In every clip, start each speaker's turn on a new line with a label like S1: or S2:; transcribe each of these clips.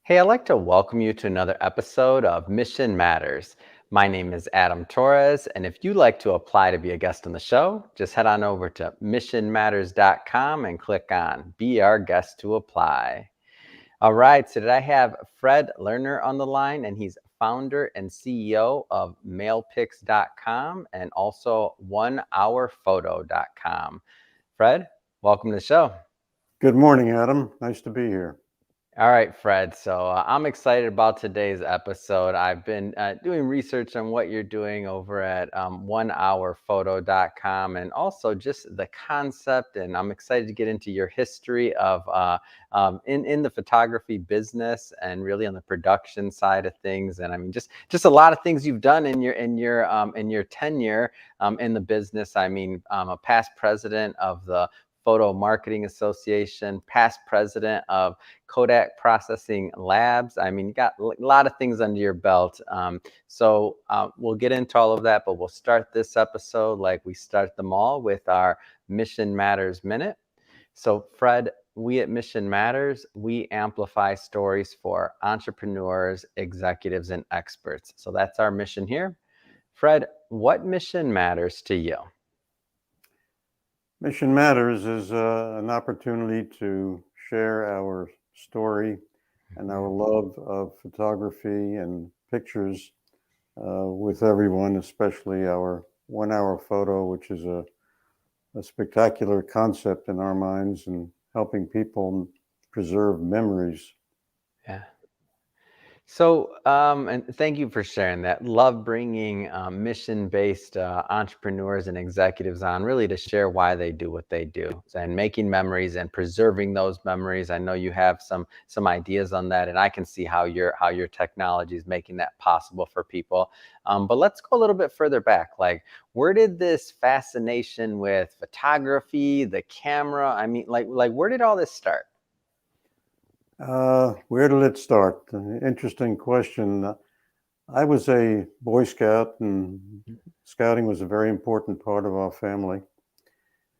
S1: Hey, I'd like to welcome you to another episode of Mission Matters. My name is Adam Torres, and if you'd like to apply to be a guest on the show, just head on over to missionmatters.com and click on Be Our Guest to Apply. All right, so today I have Fred Lerner on the line, and he's founder and CEO of Mailpix.com and also OneHourPhoto.com. Fred, welcome to the show.
S2: Good morning, Adam. Nice to be here.
S1: All right, Fred. So I'm excited about today's episode. I've been doing research on what you're doing over at OneHourPhoto.com and also just the concept. And I'm excited to get into your history of in the photography business and really on the production side of things. And I mean, just a lot of things you've done in your tenure in the business. I mean, I'm a past president of the Photo Marketing Association, past president of Kodak Processing Labs. I mean, you got a lot of things under your belt. So we'll get into all of that, but we'll start this episode like we start them all with our Mission Matters Minute. So, Fred, we at Mission Matters, we amplify stories for entrepreneurs, executives, and experts. So that's our mission here. Fred, what mission matters to you?
S2: Mission Matters is an opportunity to share our story and our love of photography and pictures with everyone, especially our 1 hour photo, which is a spectacular concept in our minds and helping people preserve memories.
S1: Yeah. So, and thank you for sharing that. Love bringing mission-based entrepreneurs and executives on, really to share why they do what they do and making memories and preserving those memories. I know you have some ideas on that, and I can see how your technology is making that possible for people. But let's go a little bit further back. Like, where did this fascination with photography, the camera? I mean, like where did all this start?
S2: Where did it start? An interesting question. I was a Boy Scout, and scouting was a very important part of our family.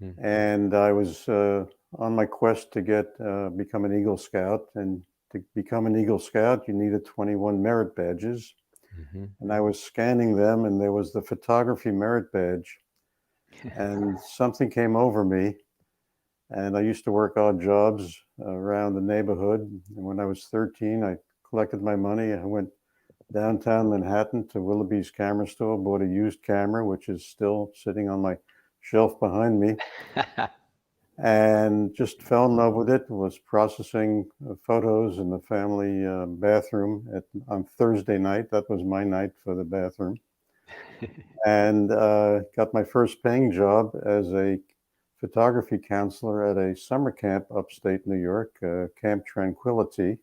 S1: Mhm.
S2: And I was on my quest to become an Eagle Scout. And to become an Eagle Scout, you needed 21 merit badges.
S1: Mhm.
S2: And I was scanning them, and there was the photography merit badge. And something came over me. And I used to work odd jobs around the neighborhood. And when I was 13, I collected my money. I went downtown Manhattan to Willoughby's camera store, bought a used camera, which is still sitting on my shelf behind me, and just fell in love with it. Was processing photos in the family bathroom on Thursday night. That was my night for the bathroom. And got my first paying job as a photography counselor at a summer camp upstate New York, Camp Tranquility,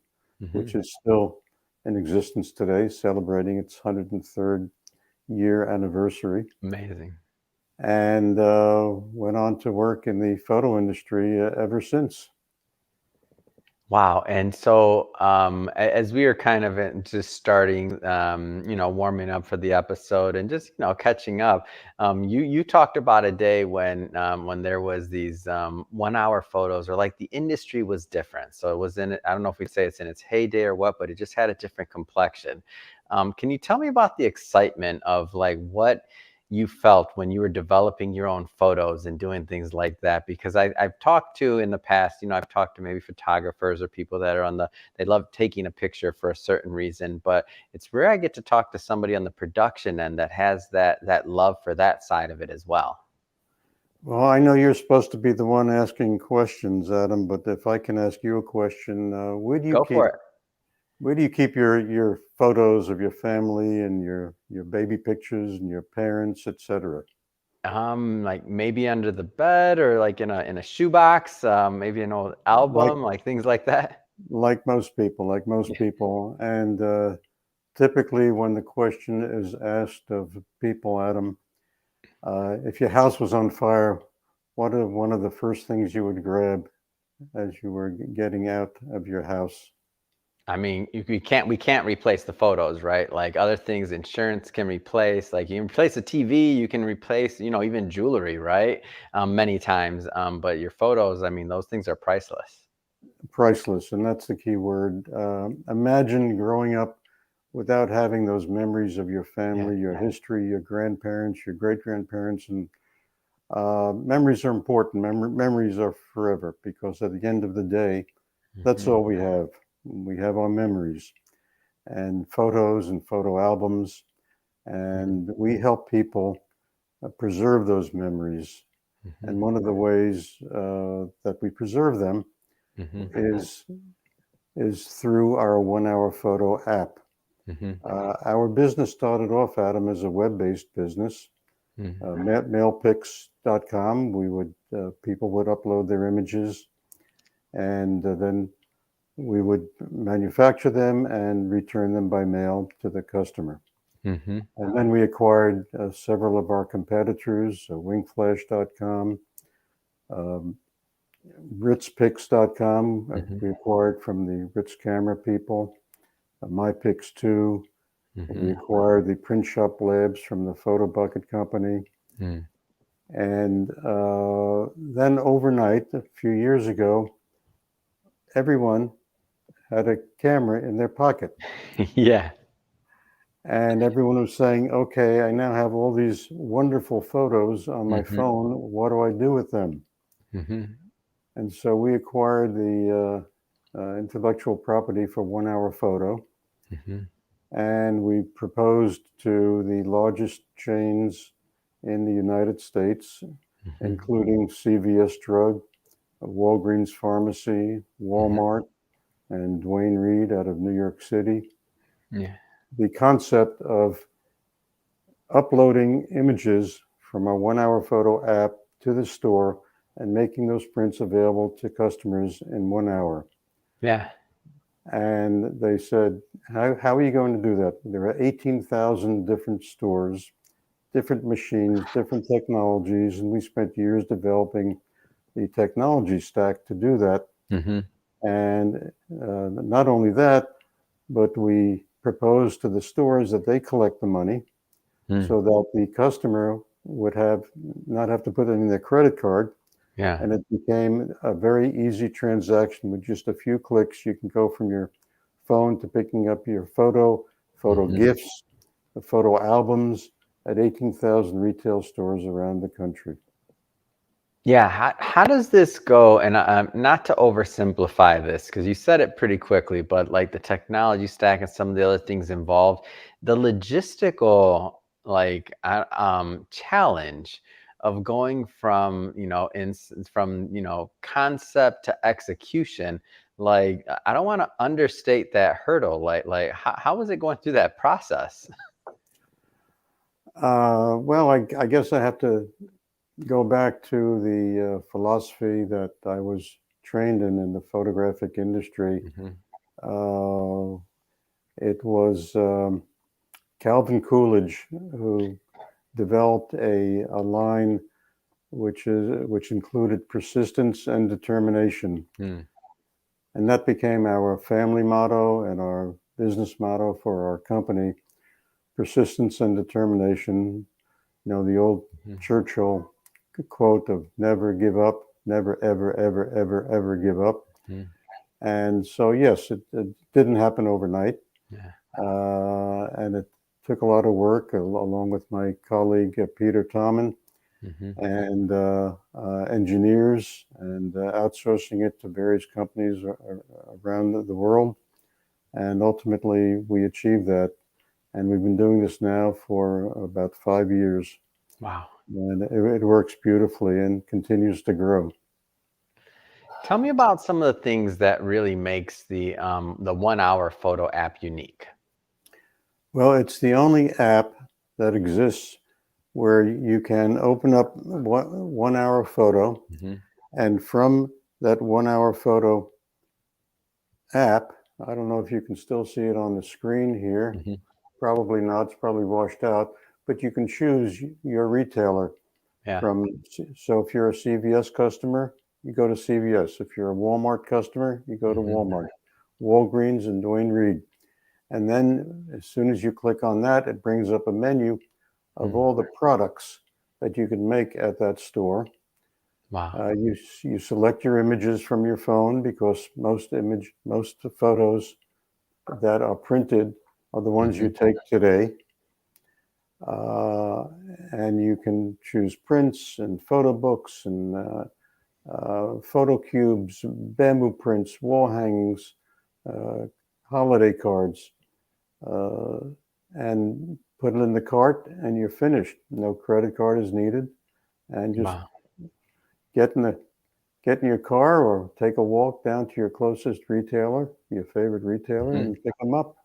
S2: which
S1: Mhm.
S2: is still in existence today, celebrating its 103rd year anniversary.
S1: Amazing.
S2: And went on to work in the photo industry ever since.
S1: Wow. And so, as we are kind of just starting, warming up for the episode and just, catching up, you talked about a day when there was these 1 hour photos, or like the industry was different. So it was in, I don't know if we say it's in its heyday or what, but it just had a different complexion. Can you tell me about the excitement of like what you felt when you were developing your own photos and doing things like that? Because I've talked to in the past, I've talked to maybe photographers or people that are they love taking a picture for a certain reason, but it's rare I get to talk to somebody on the production end that has that love for that side of it as well.
S2: Well, I know you're supposed to be the one asking questions, Adam, but if I can ask you a question,
S1: Go for it.
S2: where do you keep your photos of your family and your baby pictures and your parents, etc.?
S1: Like maybe under the bed or like in a shoebox, maybe an old
S2: Like
S1: album, like things like that.
S2: like most
S1: Yeah.
S2: people, and typically when the question is asked of people, Adam, if your house was on fire, what are one of the first things you would grab as you were getting out of your house?
S1: I mean, we can't replace the photos, right? Like other things, insurance can replace. Like you can replace a TV, you can replace, even jewelry, right? Many times. But your photos, I mean, those things are priceless.
S2: priceless, and that's the key word. Imagine growing up without having those memories of your
S1: Yeah.
S2: family, your history, your grandparents, your great grandparents, and memories are important. Memories are forever because at the end of the day, that's
S1: Mhm.
S2: all we have. We have our memories and photos and photo albums,
S1: Mhm.
S2: and we help people preserve those memories.
S1: Mhm.
S2: And one of the ways that we preserve them
S1: Mhm.
S2: is is through our 1 Hour Photo app.
S1: Mhm.
S2: Our business started off, Adam, as a web-based business.
S1: Mhm.
S2: Mailpix.com. We would People would upload their images, and then we would manufacture them and return them by mail to the customer.
S1: Mhm.
S2: And then we acquired several of our competitors, wingflash.com, um, ritzpix.com.
S1: Mhm.
S2: We acquired from the Ritz camera people, mypix 2. We
S1: Mhm.
S2: acquired the print shop labs from the Photo Bucket Company.
S1: Mm.
S2: And then overnight, a few years ago, everyone had a camera in their pocket.
S1: Yeah.
S2: And everyone was saying, okay, I now have all these wonderful photos on my
S1: Mhm.
S2: phone. What do I do with them?
S1: Mhm.
S2: And so we acquired the intellectual property for 1 Hour Photo.
S1: Mhm.
S2: And we proposed to the largest chains in the United States,
S1: Mhm.
S2: including CVS Drug, Walgreens Pharmacy,
S1: Mhm.
S2: Walmart, and Duane Reade out of New York City,
S1: Yeah.
S2: the concept of uploading images from our 1 Hour Photo app to the store and making those prints available to customers in 1 hour.
S1: Yeah.
S2: And they said, how are you going to do that? There are 18,000 different stores, different machines, different technologies, and we spent years developing the technology stack to do that.
S1: Mhm.
S2: And not only that, but we propose to the stores that they collect the money
S1: Mm.
S2: so that the customer would have not have to put it in their credit card.
S1: Yeah.
S2: And it became a very easy transaction with just a few clicks. You can go from your phone to picking up your photo
S1: Mhm.
S2: gifts, the photo albums at 18,000 retail stores around the country.
S1: Yeah, how does this go? And not to oversimplify this, because you said it pretty quickly, but like the technology stack and some of the other things involved, the logistical challenge of going from from concept to execution. Like I don't want to understate that hurdle. Like how was it going through that process?
S2: Well, I guess I have to go back to the philosophy that I was trained in the photographic industry.
S1: Hmm.
S2: Uh, it was Calvin Coolidge who developed a line which included persistence and determination,
S1: Mm.
S2: and that became our family motto and our business motto for our company. Persistence and determination. You know the old
S1: Mhm.
S2: Churchill quote of "Never give up, never ever ever ever ever give up."
S1: Mhm.
S2: And so, yes, it didn't happen overnight,
S1: Yeah.
S2: and it took a lot of work along with my colleague Peter Tommen
S1: Hmm.
S2: and engineers and outsourcing it to various companies around the world. And ultimately, we achieved that. And we've been doing this now for about 5 years.
S1: Wow.
S2: And it works beautifully and continues to grow.
S1: Tell me about some of the things that really makes the 1 Hour Photo app unique.
S2: Well, it's the only app that exists where you can open up 1 Hour Photo,
S1: Mhm.
S2: and from that 1 Hour Photo app, I don't know if you can still see it on the screen here.
S1: Mhm.
S2: Probably not, it's probably washed out, but you can choose your retailer
S1: Yeah.
S2: from. So if you're a CVS customer, you go to CVS. If you're a Walmart customer, you go to
S1: Mhm.
S2: Walmart, Walgreens, and Duane Reade. And then as soon as you click on that, it brings up a menu of
S1: Mm.
S2: all the products that you can make at that store.
S1: Wow.
S2: You select your images from your phone because most photos that are printed are the ones you
S1: Hmm.
S2: take today. Uh, and you can choose prints and photo books and photo cubes, bamboo prints, wall hangings, uh, holiday cards, uh, and put it in the cart, and you're finished. No credit card is needed, and just
S1: Wow.
S2: get in the get in your car or take a walk down to your closest retailer, your favorite retailer,
S1: Mhm.
S2: and pick them up.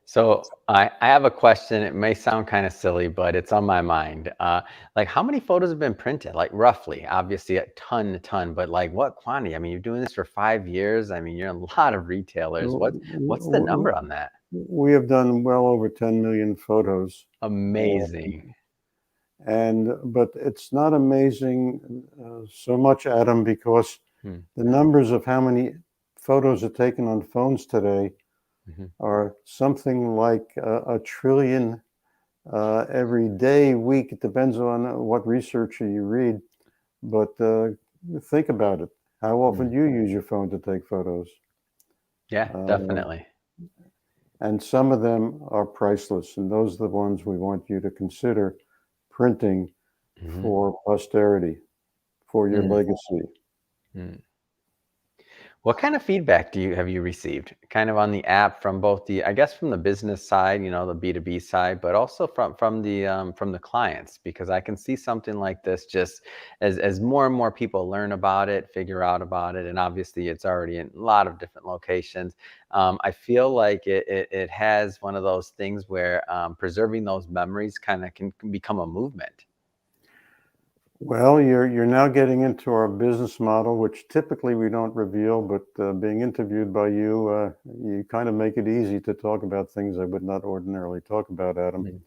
S1: So I have a question. It may sound kind of silly, but it's on my mind. Like, how many photos have been printed? Like, roughly, obviously, a ton, but like, what quantity? I mean, you're doing this for 5 years. I mean, you're in a lot of retailers. What's the number on that?
S2: We have done well over 10 million photos. Uh,
S1: Amazing.
S2: and but it's not amazing so much, Adam, because
S1: Hmm.
S2: the numbers of how many photos are taken on phones today
S1: Mhm.
S2: are something like a trillion every day, week. It depends on what research you read. But think about it. How often
S1: Mm.
S2: do you use your phone to take photos?
S1: Yeah,
S2: Uh,
S1: definitely.
S2: and some of them are priceless, and those are the ones we want you to consider printing
S1: Hmm.
S2: for posterity, for your
S1: Mm.
S2: legacy.
S1: Mm. What kind of feedback have you received kind of on the app from both the, I guess, from the business side, the B2B side, but also from the clients? Because I can see something like this just as more and more people learn about it, figure out about it, and obviously it's already in a lot of different locations. I feel like it has one of those things where preserving those memories kind of can become a movement.
S2: Well, you're now getting into our business model, which typically we don't reveal, but being interviewed by you, you kind of make it easy to talk about things I would not ordinarily talk about, Adam.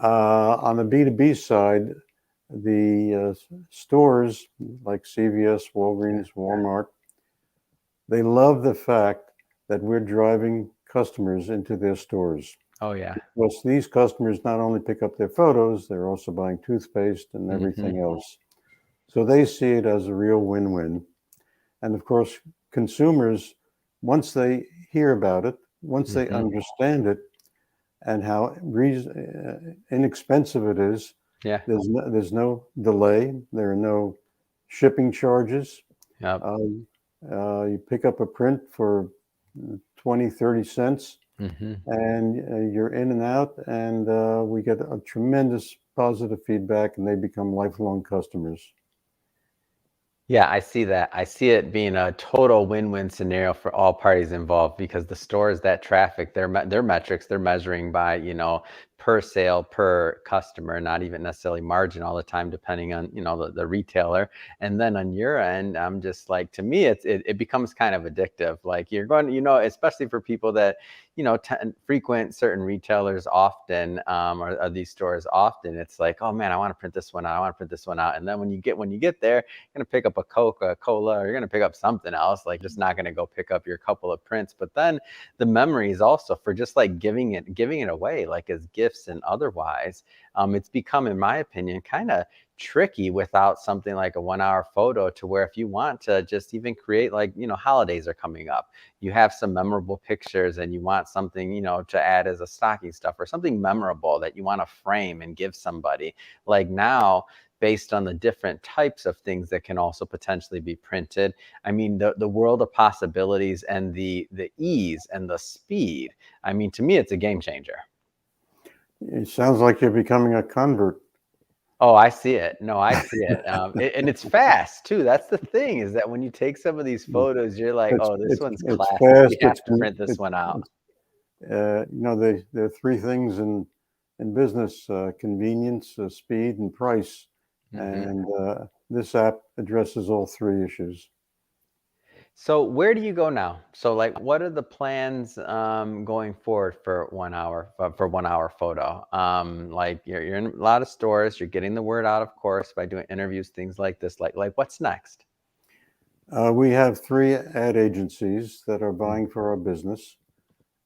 S1: Mm.
S2: On the B2B side, the stores like CVS,
S1: Yeah.
S2: Walgreens, Walmart, they love the fact that we're driving customers into their stores.
S1: Oh yeah.
S2: Because these customers not only pick up their photos, they're also buying toothpaste and
S1: Hmm.
S2: everything else. So they see it as a real win-win. And of course, consumers, once they hear about it, once they
S1: Hmm.
S2: understand it, and how inexpensive it is,
S1: Yeah.
S2: there's no delay. There are no shipping charges.
S1: Yep.
S2: Uh, you pick up a print for 20, 30 cents,
S1: Hmm.
S2: and you're in and out, and we get a tremendous positive feedback, and they become lifelong customers.
S1: Yeah, I see that. I see it being a total win-win scenario for all parties involved because the stores, that traffic, their metrics, they're measuring by, per sale, per customer, not even necessarily margin all the time, depending on, the retailer. And then on your end, I'm just like, to me, it becomes kind of addictive. Like you're going, especially for people that, frequent certain retailers often, or these stores often, it's like, oh man, I want to print this one out. I want to print this one out. And then when you get there, going to pick up a Coca-Cola or you're going to pick up something else. Like, just not going to go pick up your couple of prints. But then the memories also for just like giving it away, like as gifts and otherwise, it's become, in my opinion, kind of tricky without something like a 1 hour photo, to where if you want to just even create, like, holidays are coming up, you have some memorable pictures and you want something, to add as a stocking stuff or something memorable that you want to frame and give somebody. Like now, based on the different types of things that can also potentially be printed. I mean, the world of possibilities and the ease and the speed. I mean, to me, it's a game changer.
S2: It sounds like you're becoming a convert.
S1: Oh, I see it. No, I see it. And it's fast too. That's the thing, is that when you take some of these photos, you're like,
S2: It's
S1: oh, this
S2: it's
S1: one's
S2: it's
S1: classic. We
S2: fast.
S1: have to print this
S2: It's,
S1: one out.
S2: it's there are three things in business: convenience, speed, and price.
S1: Hmm.
S2: And this app addresses all three issues.
S1: So where do you go now? So like, what are the plans going forward for 1 hour, for 1 hour photo? Like you're in a lot of stores, you're getting the word out, of course, by doing interviews, things like this. Like what's next?
S2: We have three ad agencies that are
S1: Mm.
S2: buying for our business.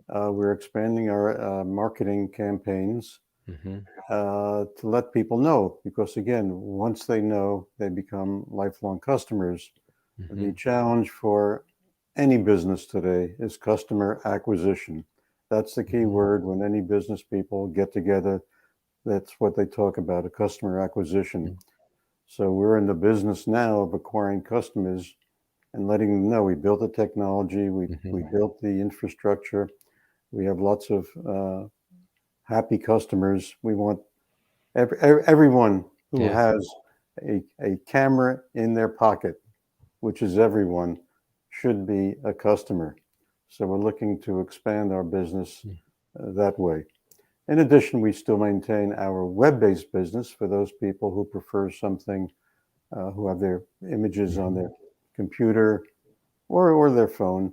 S2: We're expanding our marketing campaigns.
S1: Mm-hmm.
S2: to let people know, because again, once they know, they become lifelong customers.
S1: Mm-hmm.
S2: The challenge for any business today is customer acquisition. That's the key
S1: Mm-hmm.
S2: word when any business people get together. That's what they talk about, a customer acquisition. So we're in the business now of acquiring customers and letting them know we built the technology, we
S1: Mm-hmm.
S2: built the infrastructure, we have lots of happy customers. We want everyone who
S1: Yeah.
S2: has a camera in their pocket, which is everyone, should be a customer. So we're looking to expand our business that way. In addition, we still maintain our web-based business for those people who prefer something, who have their images on
S1: Mm-hmm.
S2: their computer or their phone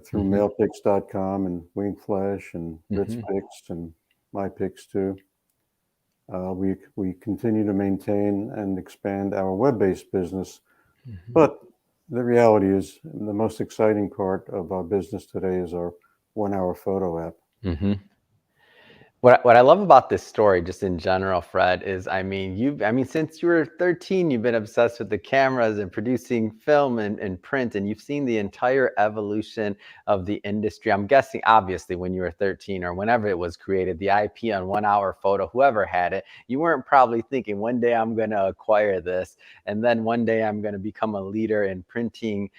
S2: through
S1: Mm-hmm.
S2: Mailpix.com and WingFlash and
S1: Mm-hmm.
S2: RitzPix and MyPix too. We continue to maintain and expand our web-based business,
S1: Mm-hmm.
S2: but the reality is the most exciting part of our business today is our 1 hour photo app.
S1: Mm-hmm. What I love about this story, just in general, Fred, is I mean, since you were 13, you've been obsessed with the cameras and producing film and print, and you've seen the entire evolution of the industry. I'm guessing, obviously, when you were 13 or whenever it was created, the IP on 1 hour photo, whoever had it, you weren't probably thinking one day I'm going to acquire this, and then one day I'm going to become a leader in printing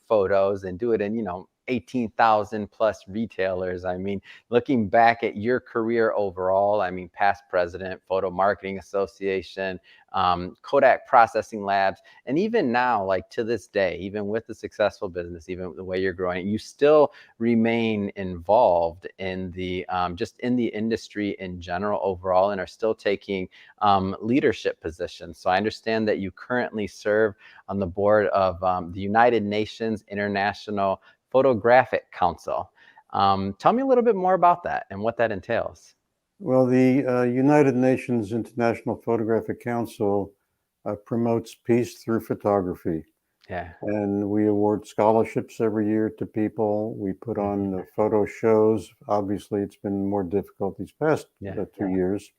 S1: photos and do it in 18,000 plus retailers. I mean, looking back at your career overall, I mean, past president, Photo Marketing Association, Kodak Processing Labs, and even now, like to this day, even with the successful business, even the way you're growing, you still remain involved in the just in the industry in general overall, and are still taking leadership positions. So I understand that you currently serve on the board of the United Nations International Photographic Council. Tell me a little bit more about that and what that entails.
S2: Well, the United Nations International Photographic Council promotes peace through photography.
S1: Yeah.
S2: And we award scholarships every year to people. We put on
S1: Hmm.
S2: photo shows. Obviously, it's been more difficult these past
S1: Yeah.
S2: 2 years.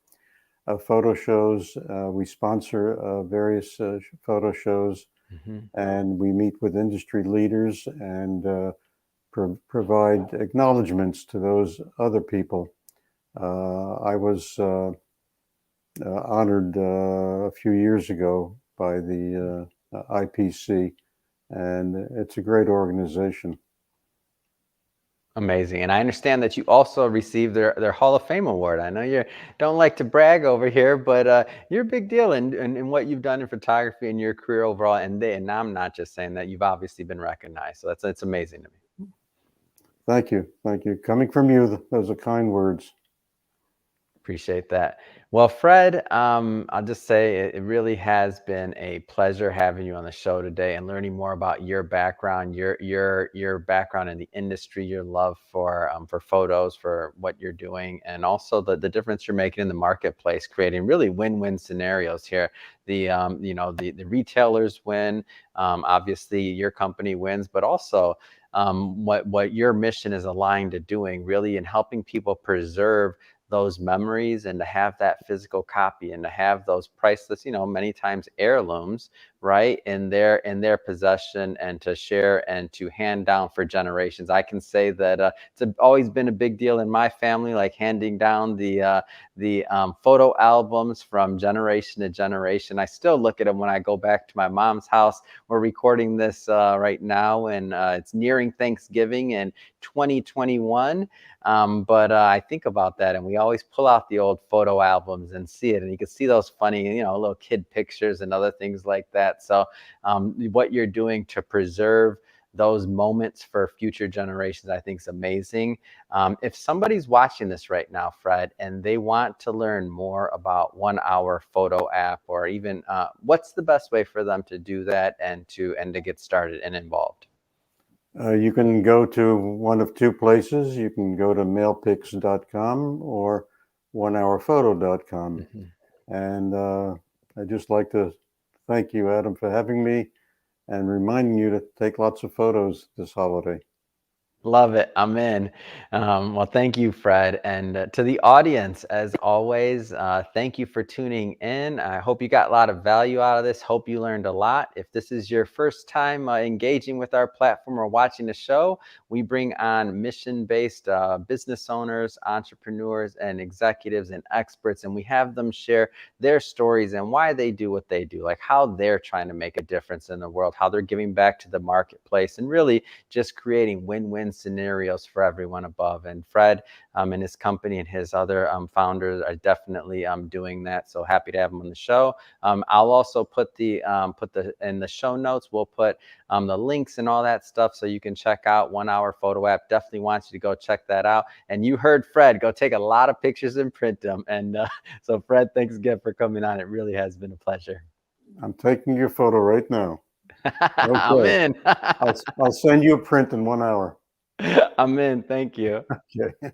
S2: Photo shows. We sponsor various photo shows,
S1: Hmm.
S2: and we meet with industry leaders and provide acknowledgments to those other people. I was honored a few years ago by the IPC, and it's a great organization.
S1: Amazing. And I understand that you also received their Hall of Fame award. I know you don't like to brag over here, but you're a big deal in what you've done in photography and your career overall. And I'm not just saying that, you've obviously been recognized. So it's amazing to me.
S2: Thank you. Thank you. Coming from you, those are kind words.
S1: Appreciate that. Well, Fred, I'll just say it really has been a pleasure having you on the show today and learning more about your background, your background in the industry, your love for photos, for what you're doing, and also the difference you're making in the marketplace, creating really win-win scenarios here. The retailers win, obviously your company wins, but also what your mission is aligned to doing, really, in helping people preserve those memories and to have that physical copy and to have those priceless, many times heirlooms, right, in their possession, and to share and to hand down for generations. I can say that always been a big deal in my family, like handing down the photo albums from generation to generation. I still look at them when I go back to my mom's house. We're recording this right now, and it's nearing Thanksgiving in 2021. But I think about that, and we always pull out the old photo albums and see it, and you can see those funny, little kid pictures and other things like that. So, what you're doing to preserve those moments for future generations, I think, is amazing. If somebody's watching this right now, Fred, and they want to learn more about 1 hour photo app, or even what's the best way for them to do that and to get started and involved?
S2: You can go to one of two places. You can go to mailpix.com or 1hourphoto.com.
S1: Mhm.
S2: And I'd just like to thank you, Adam, for having me and reminding you to take lots of photos this holiday.
S1: Love it. I'm in. Well, thank you, Fred. And to the audience, as always, thank you for tuning in. I hope you got a lot of value out of this. Hope you learned a lot. If this is your first time engaging with our platform or watching the show, we bring on mission-based business owners, entrepreneurs, and executives and experts, and we have them share their stories and why they do what they do, like how they're trying to make a difference in the world, how they're giving back to the marketplace, and really just creating win-win scenarios for everyone above. And Fred and his company and his other founders are definitely doing that. So happy to have him on the show. I'll also put the in the show notes. We'll put the links and all that stuff so you can check out 1 Hour Photo App. Definitely want you to go check that out. And you heard Fred, go take a lot of pictures and print them. And so Fred, thanks again for coming on. It really has been a pleasure.
S2: I'm taking your photo right now.
S1: I'm
S2: Okay.
S1: in.
S2: I'll send you a print in 1 hour.
S1: I'm in. Thank you.
S2: Okay.